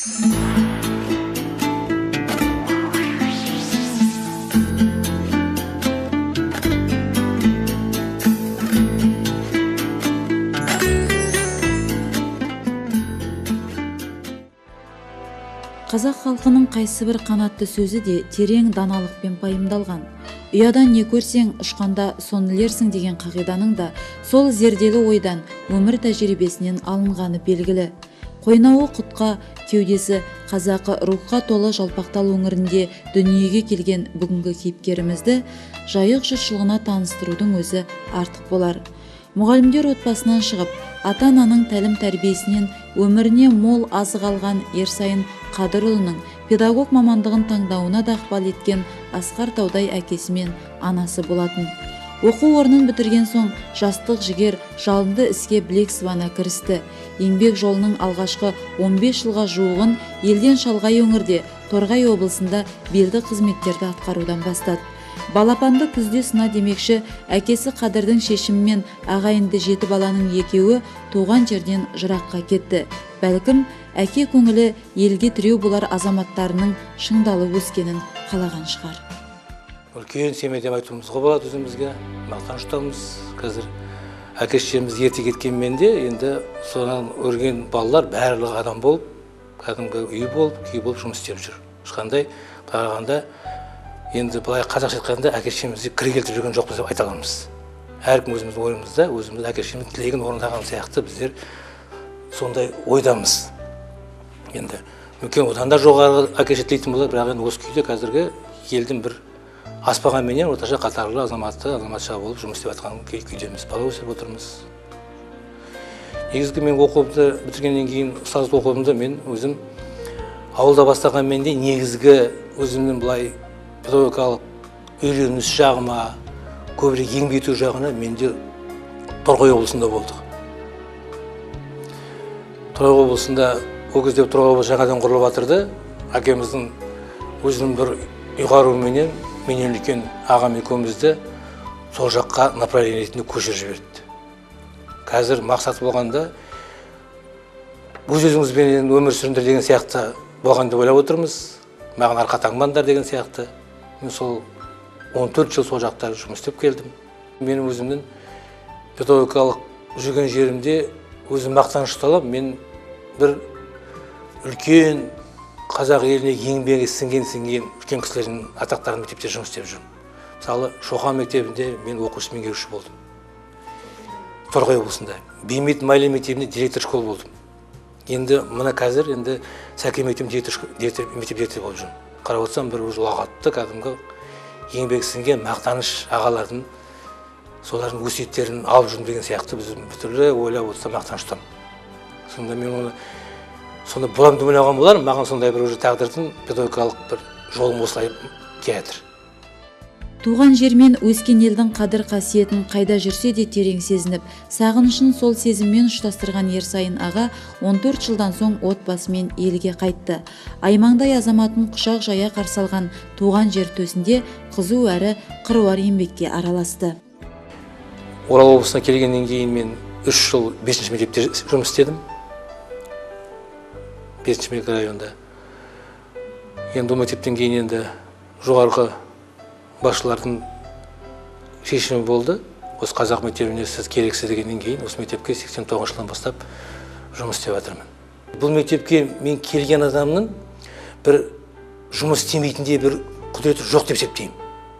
Қазақ халқының қайсы бір қанатты сөзі де терең даналықпен пайымдалған. Ұядан не көрсең, ұшқанда соны ілерсің деген қағиданың да сол зерделі ойдан, өмір тәжірибесінен алынғаны белгілі. Қойнауы құтқа, кеудесі қазақы рухқа толы Жалпақтал өңірінде дүниеге келген бүгінгі кейіпкерімізді жайық жұртшылығына таныстырудың өзі артық болар. Мұғалімдер отбасынан шығып, ата-ананың тәлім-тәрбиесінен өміріне мол азық алған Ерсайын Қадырұлының педагог мамандығын таңдауына да ықпал еткен Асқар Таудай әкесі мен анасы болатын. Оқу орнын бітірген соң жастық жігер жалынды іске білек сыбана кірісті. Еңбек жолының алғашқы 15 жылға жуығын елден шалғай өңірде Торғай облысында белді қызметтерді атқарудан бастады. Балапанды күзде сына демекші, әкесі Қадырдың шешімімен ағайынды 7 баланың екеуі туған жерден жыраққа кетті. Бәлкім, әке көңілі елге тіреу болар азаматтарының шыңдалы өскенін қалаған шығар. Үлкен семья деп айтуымызға болады өзімізге, мақтаныш тұтамыз. Қазір әке-шешеміз ерте кеткенмен де, енді содан өрген балалар барлығы адам болып, кәдімгі үй болып, күй болып жұмыс істеп жүр. Ешқандай қарағанда енді былай қазақша айтқанда әке-шешемізге кіре келтіріп жүрген жоқпыз деп айта аламыз. Әркім өзіміздің ойымызда, өзіміз әке-шешеміздің тілегін орындаған сияқты біздер сондай ойдамыз. Енді мүмкін одан да жоғары әке-шеше тілейтін болар, бірақ енді осы күйде қазіргі елдің бір аспағанменен орташа қатарлы азаматша болып жұмыс істеп жатқан күйдеміз, бала өсіріп отырмыз. Негізгі мен оқуымды бітіргеннен кейін ұстаздық оқуымды мен өзім ауылда бастағанмен де негізгі өзімнің былай педагогикалық үйреніс жағыма, көбірек еңбек ету жағына менде Торғай облысында болдық. Торғай облысында ол кезде Торғай облысы жаңадан құрылып жатырды. Әкеміздің өзінің бір ұйғаруыменен менен үлкен ағам екеумізді сол жаққа направление ретінде көшіріп жіберді. Қазір мақсат болғанда өз-өзіңізбен өмір сүріңдер деген сияқты болған деп ойлап отырмыз. Маған арқа таңбаңдар деген сияқты. Мен сол 14 жыл сол жақта жұмыс істеп келдім. Менің өзімнің педагогикалық жүрген жерімде өзім мақтаныш тұталап, мен бір үлкен қазақ еліне еңбегі сіңген үлкен кісілердің атақтарын мектепте жұмыс істеп жүрмін. Мысалы, Шоқан мектебінде мен оқушы меңгеруші болдым. Торғай облысында. Беймет Майлин мектебінде директор школ болдым. Енді мына қазір енді Сәкен мектебінде мектеп директор болып жүрмін. Қарап отырсам бір ұлағатты кәдімгі еңбек сіңген мақтаныш ағалардың солардың өсиеттерін алып жүрмін деген сияқты біз бүтүрлі ойлап отырсам мақтаныш тұтамын. Сонда мен оны сонда боламын деп ойлаған болармын, маған сондай бір тағдырдың педагогикалық бір жолым осылай театр. Туған жермен өскен елдің қадір қасиетін қайда жүрсе де терең сезініп, сағынышын сол сезіммен ұштастырған Ерсайын аға 14 жылдан соң отбасымен елге қайтты. Аймаңдай азаматын құшақ жая қарсы алған туған жер төсінде қызу әрі қыруар еңбекке араласты. Орал облысына келгеннен кейін мен 3 жыл 5-ші мектепте жұмыс істедім. 5-ші мектеп районында. Енді ол мектептен кейін енді жоғарғы басшылардың шешімі болды. Осы қазақ мектебіне сіз керексіз дегеннен кейін осы мектепке 89 жылдан бастап жұмыс істеп жатырмын. Бұл мектепке мен келген адамның бір жұмыс істемейтіндей бір құдіреті жоқ деп есептеймін.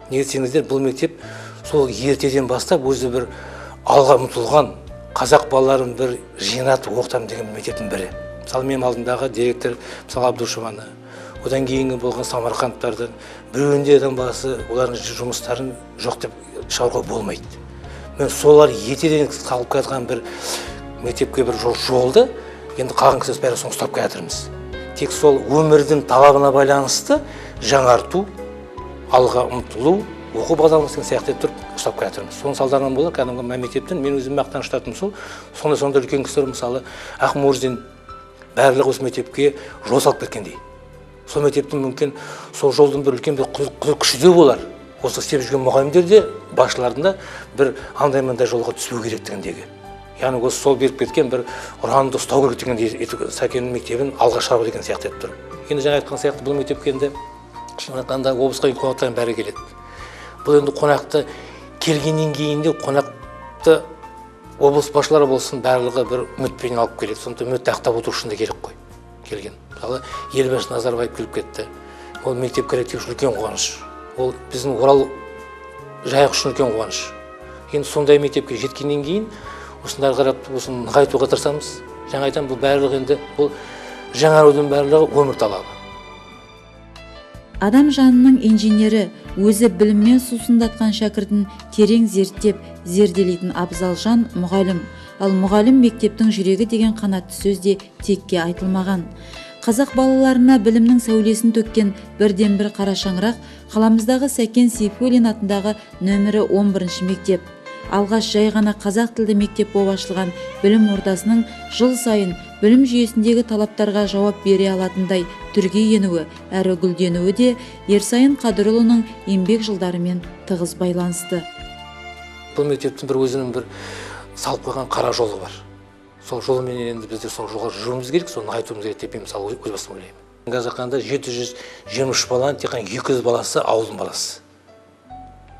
Неге десеңіздер, бұл мектеп сол ертеден бастап өзі бір алға ұмтылған қазақ балаларын бір жинатып оқытамын деген мектептің бірі. Мысалы, мен алдымдағы директор, мысалы Абдушеваны, одан кейінгі болған Самарқандтардың біреуінде адам баласы олардың жұмыстарын жоқ деп шығаруға болмайды. Мен солар ертеден қалып жатқан бір мектепке бір жолды енді қалған кісі бәрі соны ұстап келе жатырмыз. Тек сол өмірдің талабына байланысты жаңарту, алға ұмтылу, оқу бағдарламасы сияқты тұрып ұстап келе жатырмыз. Соның салдарынан болар, кәдімгі мектептен мен өзім мақтаныш тұтатыным сол. Сондай үлкен кісілер, мысалы Ақмурзин барлығы осы мектепке жол салып кеткендей. Сол мектептің мүмкін сол жолдың бір үлкен бір құдір күші де болар. Осы істеп жүрген мұғалімдер де, басшылардың да бір андай-мындай жолға түспеу керектігіндегі. яғни осы сол беріп кеткен бір ұранды ұстау керек деген Сәкеннің мектебін алға шығару деген сияқты етіп тұр. Енді жаңа айтқан сияқты бұл мектепке енді шын айтқанда облысқа қонақтардың бәрі келеді. Бұл енді қонақты келгеннен кейін де қонақты облыс басшылары болсын барлығы бір үмітпен алып келеді. Сондықтан үмітті ақтап отыру үшін де керек қой келген. Мысалы елбасы Назарбаев келіп кетті. Ол мектеп коллективі үшін үлкен қуаныш. Ол біздің Орал жайық үшін үлкен қуаныш. Енді сондай мектепке жеткеннен кейін осындарға қарап осыны нығайтуға тырысамыз. Жаңа айтамын, бұл барлығы енді бұл жаңарудың барлығы өмір талабы. Адам жанының инженері өзі біліммен сусындатқан шәкіртін терең зерттеп, зерделейтін абзал жан мұғалім. Ал мұғалім мектептің жүрегі деген қанатты сөз де текке айтылмаған. Қазақ балаларына білімнің сәулесін төккен бірден бір қара шаңырақ қаламыздағы Сәкен Сейфуллин атындағы нөмірі 11 мектеп. Алғаш жай ғана қазақ тілді мектеп болып ашылған білім ордасының жыл сайын білім жүйесіндегі талаптарға жауап бере алатындай түрге енуі әрі гүлденуі де Ерсайын Қадырұлының еңбек жылдарымен тығыз байланысты. Бұл мектептің бір өзінің бір салып қойған қара жолы бар. Сол жолмен енді біздер сол жолға жүруіміз керек, соны нығайтуымыз керек деп мысалы өз басым ойлаймын. Қазір айтқанда 723 баланың тек қана 200 баласы ауылдың баласы.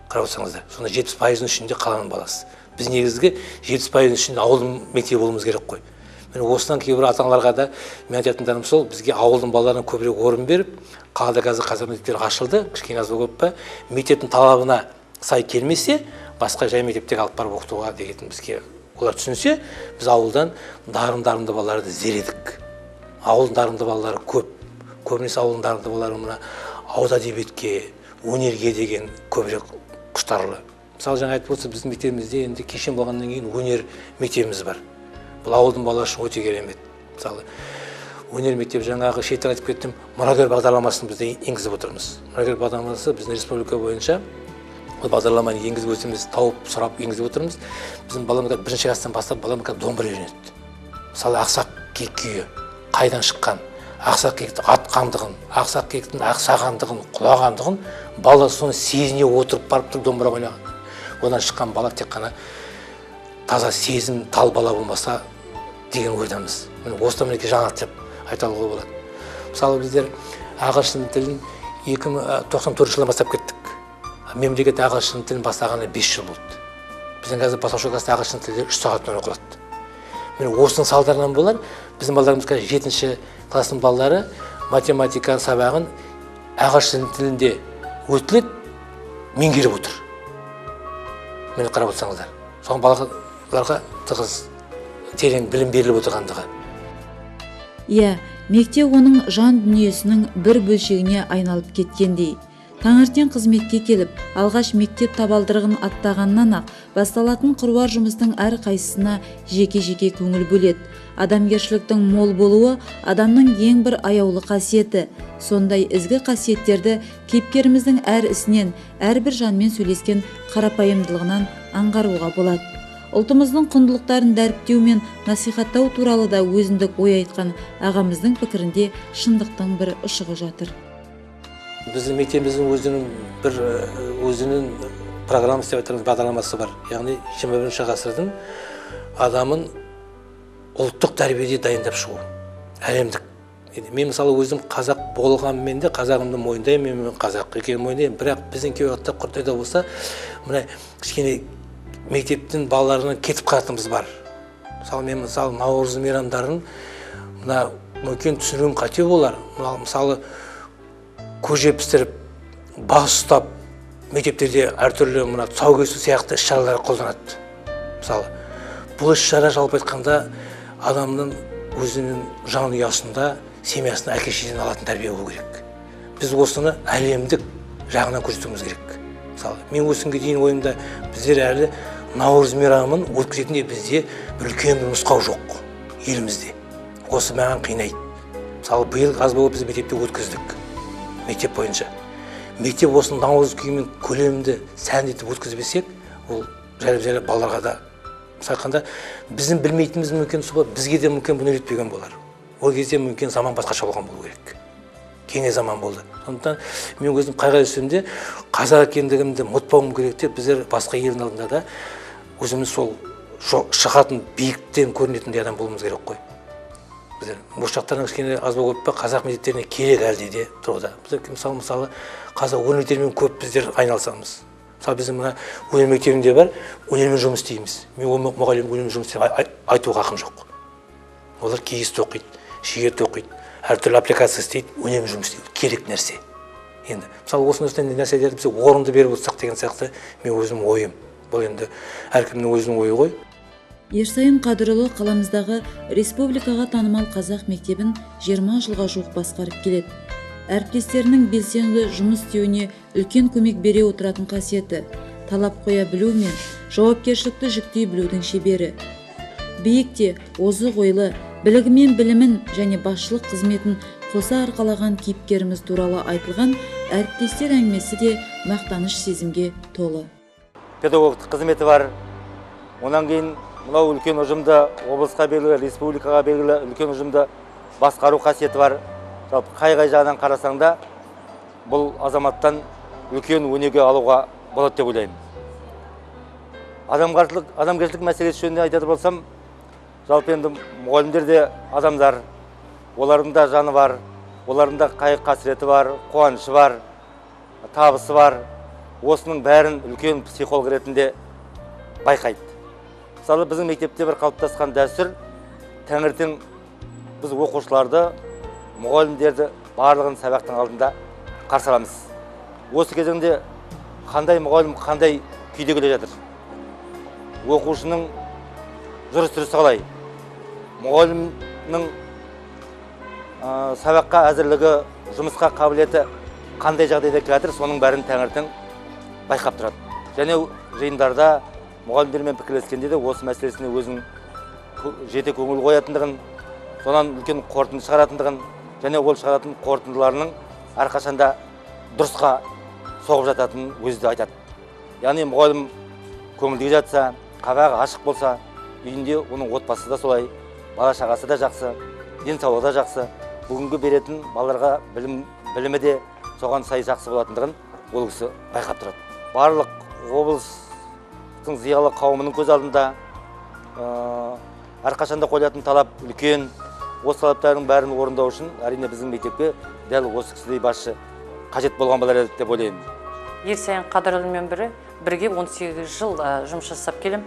Қарап отырсаңыздар, сонда 70%-ның ішінде қаланың баласы. Біз негізгі 70%-ның ішінде ауылдың мектебі болуымыз керек қой. Мен осыдан кейбір ата-аналарға да мен айтатындарым сол, бізге ауылдың балаларына көбірек орын беріп, қалада қазір қазақ мектептері ашылды, кішкене аз ба көп па, мектептің талабына сай келмесе, басқа жай мектептерге алып барып оқытуға деген бізге олар түсінсе, біз ауылдан дарынды балаларды іздедік. Ауылдың дарынды балалары көп. Көбінесе ауылдың дарынды балалары мына ауыз әдебиетке, өнерге деген көбірек құштарлы. Мысалы жаңа айтып отырса, біздің мектебімізде енді кешен болғаннан кейін өнер мектебіміз бар. Бұл ауылдың балалары үшін өте керемет. Мысалы өнер мектебі жаңағы шетел айтып кеттім, мұрагер бағдарламасын бізде енгізіп отырмыз. Мұрагер бағдарламасы біздің республика бойынша бұл бағдарламаны енгізіп өзіміз тауып сұрап енгізіп отырмыз. Біздің баламызға бірінші класстан бастап баламызға домбыра үйренеді. Мысалы ақсақ киік күйі қайдан шыққан, ақсақ киіктің атқандығын, ақсақ киіктің ақсағандығын, құлағандығын бала соны сезіне отырып барып тұр домбыра ойнаған. Одан шыққан бала тек қана таза сезім тал бала болмаса деген ойдамыз. Міне осыдан мінекей жаңалық деп айта алуға болады. Мысалы біздер ағылшын тілін 2094 жылдан бастап кеттік. Мемлекет ағылшын тілін бастағаны 5 жыл болды. Біздің қазір бастауыш класста ағылшын тілі 3 сағаттан оқылады. Міне осының салдарынан болар, біздің балаларымыз қазір 7-ші класстың балалары математика сабағын ағылшын тілінде өтіледі, меңгеріп отыр. Мені қарап отырсаңыздар. Соған балаларға тығыз терең білім беріліп отырғандығы. Иә, мектеп оның жан дүниесінің бір бөлшегіне айналып кеткендей. Таңертең қызметке келіп, алғаш мектеп табалдырығын аттағаннан-ақ басталатын қыруар жұмыстың әр қайсысына жеке-жеке көңіл бөледі. Адамгершіліктің мол болуы адамның ең бір аяулы қасиеті. Сондай ізгі қасиеттерді кейіпкеріміздің әр ісінен, әрбір жанмен сөйлескен қарапайымдылығынан аңғаруға болады. Ұлтымыздың құндылықтарын дәріптеу мен насихаттау туралы да өзіндік ой айтқан ағамыздың пікірінде шындықтың бір ұшығы жатыр. Біздің мектебіміздің өзінің программасы деп айтарымыз бағдарламасы бар. Яғни 21-ші ғасырдың адамын ұлттық тәрбиеде дайындап шығу. Әлемдік. Мен мысалы өзім қазақ болғанмен де қазағымды мойындаймын, мен қазақ екенін мойындаймын. Бірақ біздің кей уақытта құртайда болса, мына кішкене мектептің балаларынан кетіп қалатынымыз бар. Мен Наурыз мейрамдарын мына мүмкін түсінуім қате болар. Мысалы көже пісіріп, бас ұстап, мектептерде әртүрлі тұсаукесер сияқты іс-шаралар қолданады. Мысалы, бұл іс-шара жалпы айтқанда адамның өзінің жан ұясында, семьясында әке-шешеден алатын тәрбие болу керек. Біз осыны әлемдік жағынан көрсетуіміз керек. Мысалы, мен осы күнге дейін ойымда біздер әлі Наурыз мейрамын өткізетінде бізде үлкен бір нұсқау жоқ елімізде. Осы маған қинайды. Мысалы, биыл аз болып біз мектепте өткіздік. Мектеп бойынша. Мектеп осының Наурыз күйімен көлемді сәндетіп өткізбесек, ол жайлап балаларға да айтқанда біздің білмейтініміз мүмкін бізге де мүмкін бұны үйретпеген болар. Ол кезде мүмкін заман басқаша болған болу керек. Кеңе заман болды. Сондықтан мен өзім қайғы үстінде қазақ екендігімді ұмытпауым керек деп біздер басқа елдің алдында да өзіміз сол шығатын биіктен көрінетіндей адам болуымыз керек қой. Біздер болашақтарына кішкене аз ба көп па қазақ мектептеріне керек әлде де тұрғыда. Біз мысалы қазақ өнер мектебімен көп біздер айналысамыз. Мысалы біздің мына өнер мектебінде бар, өнермен жұмыс істейміз. Мен ол мұғалім өнермен жұмыс істеп айтуға хақым жоқ. Олар киіз тоқиды, шеге тоқиды, әртүрлі аппликация істейді, өнермен жұмыс істейді. Керек нәрсе. Енді мысалы осындай нәрселерді біз орынды беріп отырсақ деген сияқты мен өзім ойым. Бұл енді әркімнің өзінің ойы ғой. Ерсайын Қадырұлы қаламыздағы республикаға танымал қазақ мектебін 20 жылға жуық басқарып келеді. Әріптестерінің белсенді жұмыс істеуіне үлкен көмек бере отыратын қасиеті, талап қоя білу мен жауапкершілікті жүктей білудің шебері. Биікте озық ойлы, білігімен білімін және басшылық қызметін қоса арқалаған кейіпкеріміз туралы айтылған әріптестер әңгімесі де мақтаныш сезімге толы. Педагогтық қызметі бар. Онан кейін мынау үлкен ұжымды, облысқа белгілі, республикаға белгілі үлкен ұжымды басқару қасиеті бар. Жалпы қай жағынан қарасаң да бұл азаматтан үлкен өнеге алуға болады деп ойлаймын. Адамгершілік мәселесі жөнінде айтар болсам, жалпы енді мұғалімдер де адамдар, олардың да жаны бар, олардың да қайғы қасіреті бар, қуанышы бар, табысы бар. Осының бәрін үлкен психолог ретінде байқайды. Мысалы біздің мектепте бір қалыптасқан дәстүр, таңертең біз оқушыларды, мұғалімдерді барлығын сабақтың алдында қарсы аламыз. Осы кезеңде қандай мұғалім қандай күйде келе жатыр? Оқушының жүріс-тұрысы қалай? Мұғалімнің сабаққа әзірлігі, жұмысқа қабілеті қандай жағдайда келе жатыр? Соның бәрін таңертең байқап тұрады. Және жиындарда мұғалімдермен пікірлескенде де осы мәселесіне өзінің жете көңіл қоятындығын, сонан үлкен қорытынды шығаратындығын, және ол шығаратын қорытындыларының әрқашанда дұрысқа соғып жататынын өзі де айтады. Яғни мұғалім көңілді жатса, қабағы ашық болса, үйінде оның отбасы да солай, бала шағасы да жақсы, денсаулығы да жақсы, бүгінгі беретін балаларға білімі де соған сай жақсы болатындығын ол кісі байқап тұрады. Барлық облыстың зиялы қауымының көз алдында әрқашанда қойылатын талап үлкен. Осы талаптардың бәрін орындау үшін әрине біздің мектепке дәл осы кісідей басшы қажет болған болар еді деп ойлаймын. Ерсайын Қадырұлымен бірге 18 жыл жұмыс жасап келем.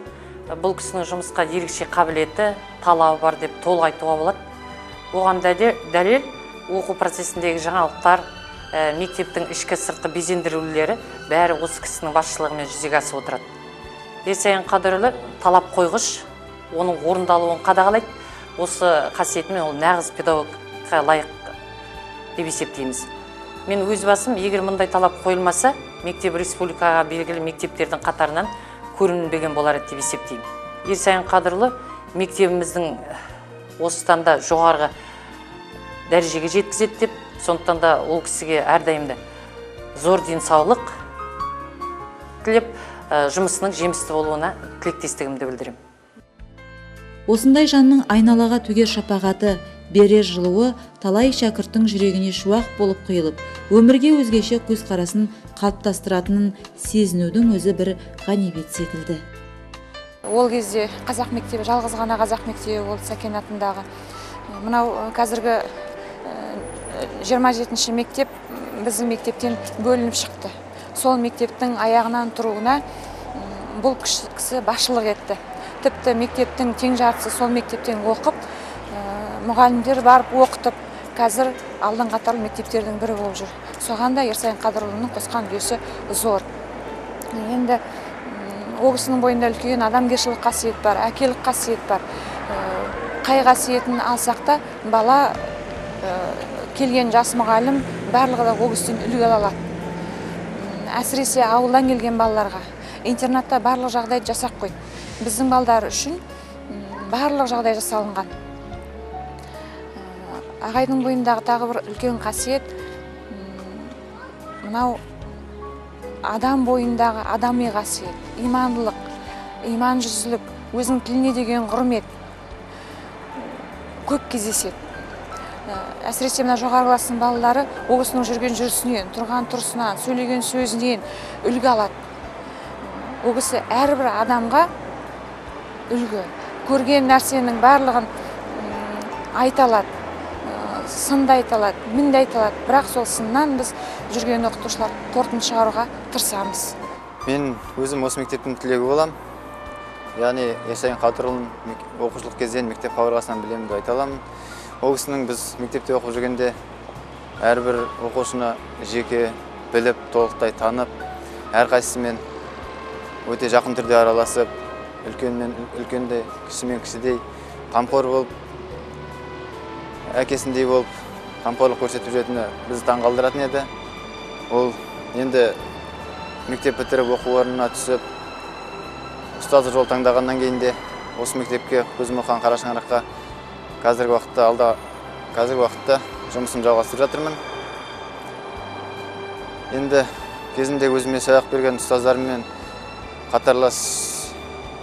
Бұл кісінің жұмысқа ерекше қабілеті, талабы бар деп толық айтуға болады. Оған дәлел оқу процесіндегі жаңалықтар, мектептің ішкі сыртқы безендірулері бәрі осы кісінің басшылығымен жүзеге асып отырады. Ерсайын Қадырұлы талап қойғыш, оның орындалуын қадағалайды. Осы қасиетімен ол нағыз педагогқа лайық деп есептейміз. Мен өз басым, егер мұндай талап қойылмаса, мектеп республикаға белгілі мектептердің қатарынан көрінбеген болар деп есептеймін. Ерсайын Қадырұлы мектебіміздің осыдан да жоғарғы дәрежеге жеткізеді деп, сондықтан да ол кісіге әрдайымда зор денсаулық тілеп, жұмысының жемісті болуына тілектестігімді білдіремін. Осындай жанның айналаға төгер шапағаты, берер жылуы талай шәкірттің жүрегіне шуақ болып құйылып, өмірге өзгеше көзқарасын қалыптастыратынын сезінудің өзі бір ғанибет секілді. Ол кезде қазақ мектебі, жалғыз ғана қазақ мектебі болды Сәкен атындағы. Мынау қазіргі 27-ші мектеп біздің мектептен бөлініп шықты. Сол мектептің аяғынан тұруына бұл кісі басшылық етті. Тіпті мектептің тең жартысы сол мектептен оқып, мұғалімдер барып оқытып, қазір алдын қатарлы мектептердің бірі болып жүр. Соған да Ерсайын Қадырұлының қосқан үлесі зор. Енді ол кісінің бойында үлкен адамгершілік қасиет бар, әкелік қасиет бар. Қай қасиетін алсақ та бала келген жас мұғалім барлығы да ол кісіден үлгі ала алады. Әсіресе ауылдан келген балаларға интернатта барлық жағдай жасап қойды. Біздің балдар үшін барлық жағдай жасалынған. Ағайдың бойындағы тағы бір үлкен қасиет, мынау адам бойындағы адами қасиет, имандылық, иманжүзілік, өзінің тіліне деген құрмет көп кездеседі. Әсіресе мына жоғары кластың балалары ол кісінің жүрген жүрісінен, тұрған тұрысынан, сөйлеген сөзінен үлгі алады. Ол кісі әрбір адамға үлгі. Көрген нәрсенің барлығын айта алады, сынды айта алады, мінді айта алады. Бірақ сол сыннан біз жүрген оқытушылар қорытынды шығаруға тырысамыз. Мен өзім осы мектептің түлегі болам. Яғни Ерсайын Қадырұлын оқушылық кезден мектеп қабырғасынан білемін деп айта аламын. Ол кісінің біз мектепте оқып жүргенде әрбір оқушыны жеке біліп, толықтай танып, әрқайсысымен өте жақын түрде араласып, үлкенмен үлкендей, кішімен кішідей қамқор болып, әкесіндей болып, қамқорлық көрсетіп жүретіні бізді таңғалдыратын еді. Ол енді мектеп бітіріп оқу орнына түсіп, ұстаздық жол таңдағаннан кейін де осы мектепке көзім оқыған қара шаңыраққа қазіргі уақытта жұмысын жалғастырып жатырмын. Енді кезінде өзіме сабақ берген ұстаздарыммен қатарлас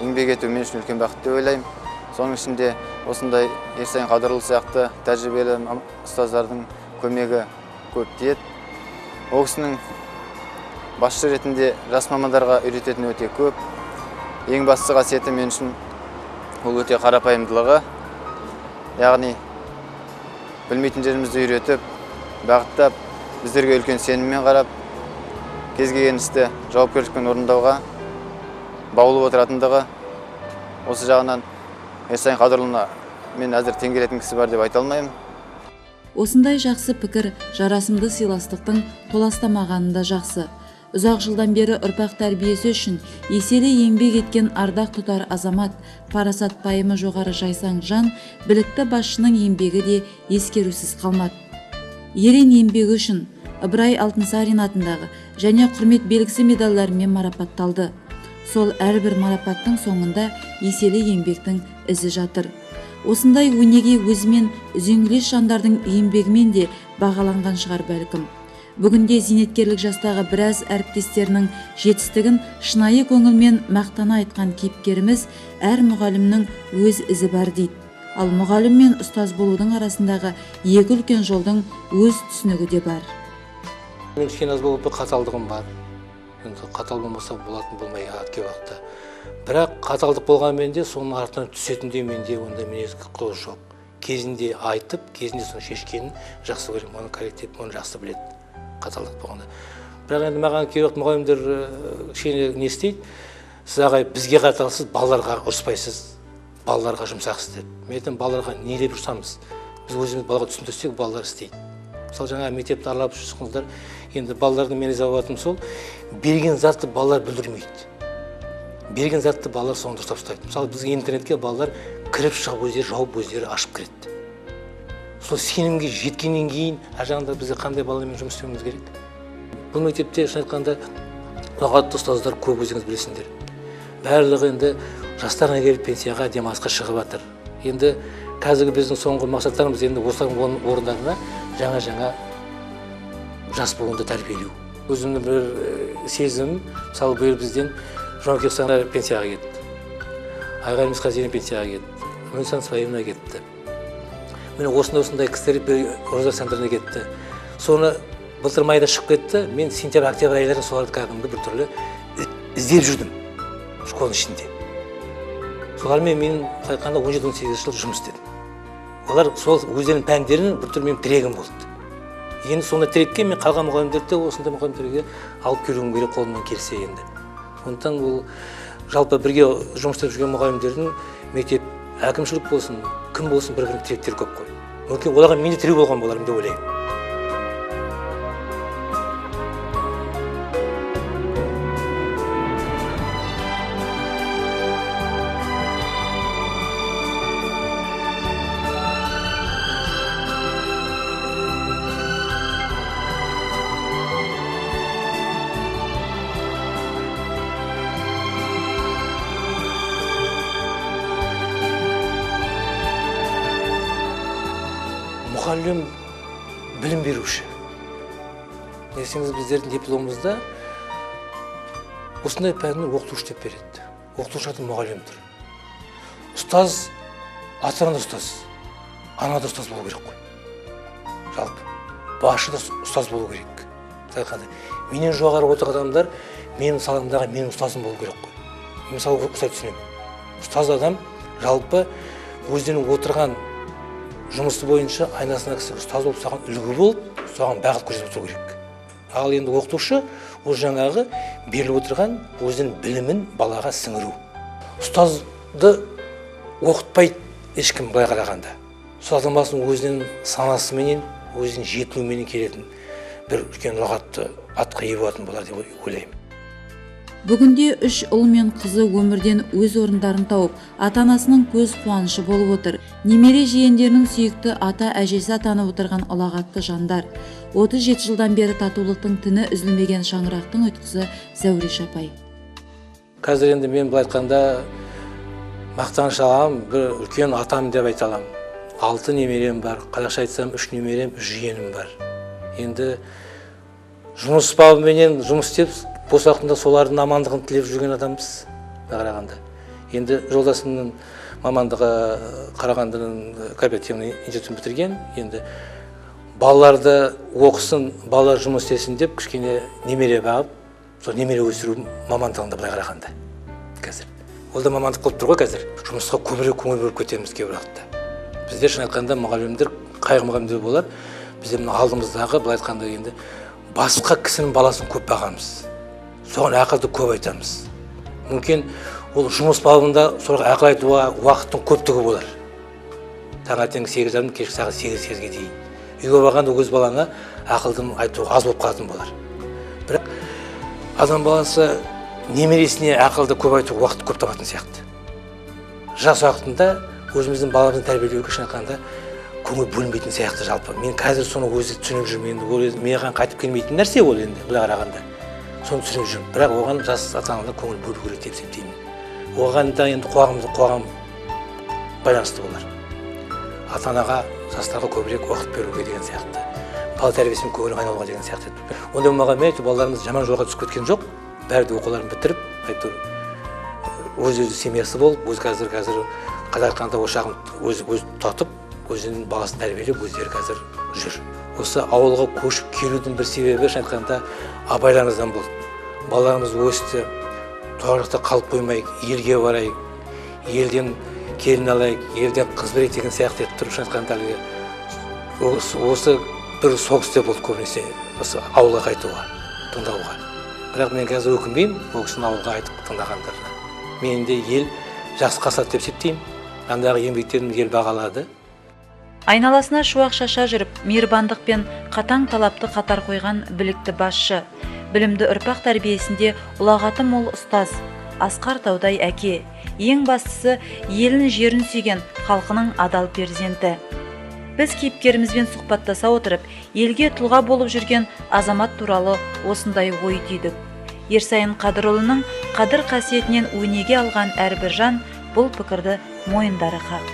еңбек ету мен үшін үлкен бақыт деп ойлаймын. Соның ішінде осындай Ерсайын Қадырұлы сияқты тәжірибелі ұстаздардың көмегі көп тиеді. Ол кісінің басшы ретінде жас мамандарға үйрететіні өте көп. Ең басты қасиеті мен үшін ол өте қарапайымдылығы. Яғни білмейтін жерімізді үйретіп, бағыттап, біздерге үлкен сеніммен қарап, кез келген істі жауапкершілікпен орындауға баулып отыратындығы. Осы жағынан Ерсайын Қадырұлына мен әзір тең келетін кісі бар деп айта алмаймын. Осындай жақсы пікір жарасымды сыйластықтың толастамағанында жақсы. Ұзақ жылдан бері ұрпақ тәрбиесі үшін еселі еңбек еткен ардақ тұтар азамат, парасат пайымы жоғары жайсаң жан, білікті басшының еңбегі де ескерусіз қалмады. Ерен еңбегі үшін Ыбырай Алтынсарин атындағы және құрмет белгісі медальдарымен марапатталды. Сол әрбір марапаттың соңында еселі еңбектің ізі жатыр. Осындай өнеге өзімен үзеңгілес жандардың еңбегімен де бағаланған шығар бәлкім. Бүгінде зейнеткерлік жастағы біраз әріптестерінің жетістігін шынайы көңілмен мақтана айтқан кейіпкеріміз әр мұғалімнің өз ізі бар дейді. Ал мұғалім мен ұстаз болудың арасындағы екі үлкен жолдың өз түсінігі де бар. Мен кішкене аз болып қаталдығым бар. Енді қатал болмаса болатын болмай кей уақытта. Бірақ қаталдық болғанмен де соның артынан түсетіндей менде ондай мінез құлық жоқ. Кезінде айтып, кезінде соны шешкенін жақсы көремін, оны корректеп, оны жақсы біледі. Қаталдық болғанда. Бірақ енді маған кей уақыт мұғалімдер кішкене не істейді? Сіз ағай бізге қаталсыз, балаларға ұрыспайсыз, балаларға жұмсақсыз деп. Мен айтамын, балаларға не деп ұрсамыз? Біз өзіміз балаға түсіндірсек, балалар істейді. Мысалы жаңа мектепті аралап жүрсіңіздер, енді балалардың мен ізабатым сол, берген затты балалар бүлдірмейді. Берген затты балалар соңында ұстап ұстайды. Мысалы бізге интернетке балалар кіріп шығып өздері жауып өздері ашып кіреді. Сол сенімге жеткеннен кейін ар жағында бізде қандай балалармен жұмыс істеуіміз керек? Бұл мектепте шын айтқанда ұлағатты ұстаздар көп, өзіңіз білесіңдер. Барлығы енді жастарына келіп пенсияға, демалысқа шығып жатыр. Енді қазіргі біздің соңғы мақсаттарымыз енді осылардың орындарына жаңа жас буынды тәрбиелеу. Өзімнің бір сезім, мысалы биыл бізден Жомарт Кексанар пенсияға кетті. Айғар Мисқазин пенсияға кетті. Мөнсан Спайымна кетті. Мен осындай кісілер Роза Сандырына кетті. Соны былтыр майда шығып кетті. Мен сентябрь, октябрь айларын соларды кәдімгі бір түрлі іздеп жүрдім школаның ішінде. Солармен мен қайқанда 17-18 жыл жұмыс істедім. Олар сол өздерінің пәндерін бір түрлі менің тірегім болды. Енді сонда тірекке мен қалған мұғалімдерді осындай мұғалімдерге алып келуім керек қолымнан келсе енді. Сондықтан ол жалпы бірге жұмыс істеп жүрген мұғалімдердің мектеп әкімшілік болсын, кім болсын бір-бірінің тіректері көп қой. Мүмкін оларға мен де тірек болған болармын деп ойлаймын. Мұғалім білім беруші. Десеңіз біздердің дипломымызда осындай пәнді оқытушы деп береді. Оқытушы аты мұғалімдір. Ұстаз, атыранда ұстаз, анада ұстаз болу керек қой. Жалпы, басшы да ұстаз болу керек. Менен жоғары отырған адамдар менің саламдағы менің ұстазым болу керек қой. Мысалы ұқсай түсінемін. Ұстаз адам жалпы өздерінің отырған жұмысы бойынша айнасына кісі ұстаз болып соған үлгі болып, соған бағыт көрсетіп отыру керек. Ал енді оқытушы ол жаңағы беріліп отырған өзінің білімін балаға сіңіру. Ұстазды оқытпайды ешкім былай қарағанда. Ұстаздың басын өзінің санасыменен, өзінің жетілуіменен келетін бір үлкен ұлағатты атқа ие болатын болар деп ойлаймын. Бүгінде 3 ұл мен қызы өмірден өз орындарын тауып, ата-анасының көз қуанышы болып отыр. Немере жиендерінің сүйікті ата әжесі атанып отырған ұлағатты жандар. 37 жылдан бері татулықтың тіні үзілмеген шаңырақтың ұйытқысы Зәуреш апай. Қазір енді мен былай айтқанда мақтаныш аламын, бір үлкен атам деп айта аламын. 6 немерем бар, қазақша айтсам 3 немерем, 3 жиенім бар. Енді жұмыс бабыменен жұмыс істеп, бос уақытында солардың амандығын тілеп жүрген адамбыз қарағанда. Енді жолдасымның мамандығы Қарағандының кооперативный институтын бітірген. Енді балаларды оқысын, балалар жұмыс істесін деп кішкене немере бағып, сол немере өсіру мамандығында былай қарағанда. Қазір ол да мамандық болып тұр ғой қазір. Жұмысқа көбірек көңіл бөліп кетеміз кейбір уақытта. Біздер шын айтқанда мұғалімдер, қайғы мұғалімдер болар. Бізде алдымыздағы былай айтқанда енді басқа кісінің баласын көп бағамыз. Соған ақылды көп айтамыз. Мүмкін ол жұмыс бабында соған ақыл айтуға уақыттың көптігі болар. Таңертең 8:30, кешкі сағат 8-ге дейін. Үйге барғанда өз балаңа ақылдың айтуға аз болып қалатын болар. Бірақ адам баласы немересіне ақылды көп айтуға уақыт көп табатын сияқты. Жас уақытында өзіміздің баламызды тәрбиелеуге шын айтқанда көңіл бөлінбейтін сияқты жалпы. Мен қазір соны өзі түсініп жүрмін. Енді маған қайтып келмейтін нәрсе ол енді былай қарағанда. Соны түсініп жүрмін. Бірақ оған жас ата-аналар көңіл бөлу керек деп есептеймін. Оған да енді қоғам байланысты болар. Ата-анаға, жастарға көбірек уақыт беруге деген сияқты. Бала тәрбиесімен көңіл айналуға деген сияқты. Онда маған мен балаларымыз жаман жолға түсіп кеткен жоқ. Бәрі де оқуларын бітіріп, әйтеуір өз семьясы болып, өз қазір қазақ айтқанда ошағын өз татып, өзінің баласын тәрбиелеп, өздері қазір жүр. Осы ауылға көшіп келудің бір себебі шын айтқанда абайларымыздан болды. Балаларымыз өсті, тоғырықта қалып қоймайық, елге барайық, елден келін алайық, елден қыз берейік деген сияқты етіп тұрып шын айтқанда осы бір соғыс деп болды көбінесе осы ауылға қайтуға, тыңдауға. Бірақ мен қазір өкінбеймін, ол кісінің ауылға айтып тыңдағандарына. Мен де ел жақсы қасат деп есептеймін. Андағы еңбектерін ел бағалады. Айналасына шуақ шаша жүріп, мейірбандық пен қатаң талапты қатар қойған білікті басшы. Білімді ұрпақ тәрбиесінде ұлағаты мол ұстаз, асқар таудай әке. Ең бастысы елін жерін сүйген халқының адал перзенті. Біз кейіпкерімізбен сұхбаттаса отырып, елге тұлға болып жүрген азамат туралы осындай ой түйдік. Ерсайын Қадырұлының қадір қасиетінен өнеге алған әрбір жан бұл пікірді мойындары хақ.